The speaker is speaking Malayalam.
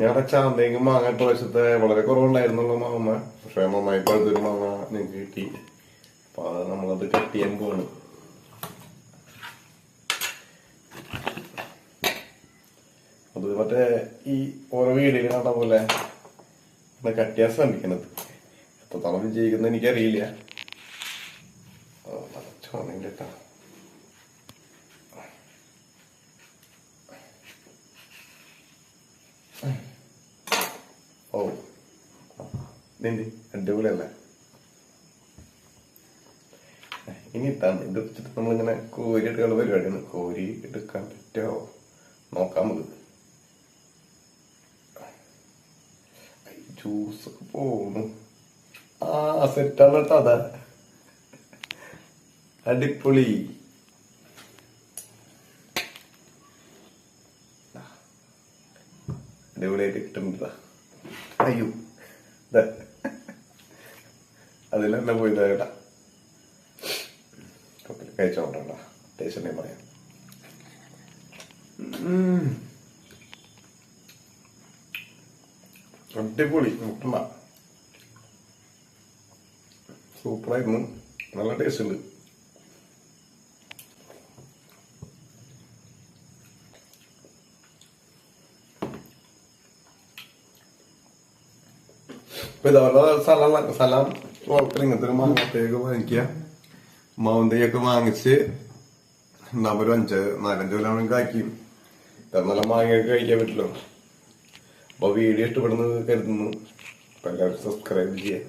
ഞങ്ങളുടെ ചാന്തയും മാങ്ങ പ്രാവശ്യത്തെ വളരെ കുറവുണ്ടായിരുന്നുള്ള മാങ്ങ. പക്ഷെ നന്നായി പഴുത്തൊരു മാങ്ങ ഞങ്ങൾക്ക് കിട്ടി. അപ്പൊ അത് നമ്മളത് കട്ട് ചെയ്യാൻ പോവാണ്. അത് മറ്റേ ഈ ഓരോ വീഡിയോയിൽ കണ്ട പോലെ കട്ട് ചെയ്യാൻ ശ്രമിക്കണത് എത്രത്തോളം വിജയിക്കുന്ന എനിക്കറിയില്ല. ചോണിൻ്റെ ഓ ഇതെന്ത് അടിപൊളിയല്ലേ. ഇനി ഇത് വെച്ചിട്ട് നമ്മളിങ്ങനെ കോരി എടുക്കാനുള്ള പരിപാടിയാണ്. കോരി എടുക്കാൻ പറ്റുമോ നോക്കാം നമുക്ക്. ജ്യൂസ് പോന്നു. സെറ്റാണ് കേട്ടോ. അതാ അടിപൊളി. അടിപൊളിയായിട്ട് കിട്ടുന്നുണ്ടാ. അയ്യോ അതിലെന്നെ പോയില്ല കേട്ടാ. കഴിച്ചോണ്ട ടേസ്റ്റ് പറയാം. അടിപൊളി മുട്ടണ്ട. സൂപ്പറായിരുന്നു. നല്ല ടേസ്റ്റ് ഉണ്ട്. ഇപ്പൊ ഇതവരുടെ സ്ഥലം ഇങ്ങനത്തെ ഒരു മാങ്ങത്തേക്ക് വാങ്ങിക്കുക. മാവന്തയൊക്കെ വാങ്ങിച്ച് ഉണ്ടാകുമ്പോൾ ഒരു 4-5 കൊല്ലം കായ്ക്കും. നല്ല മാങ്ങയൊക്കെ കഴിക്കാൻ പറ്റില്ലോ. അപ്പൊ വീഡിയോ ഇഷ്ടപ്പെടുന്നത് കരുതുന്നു. അപ്പൊ എല്ലാവരും സബ്സ്ക്രൈബ് ചെയ്യാം.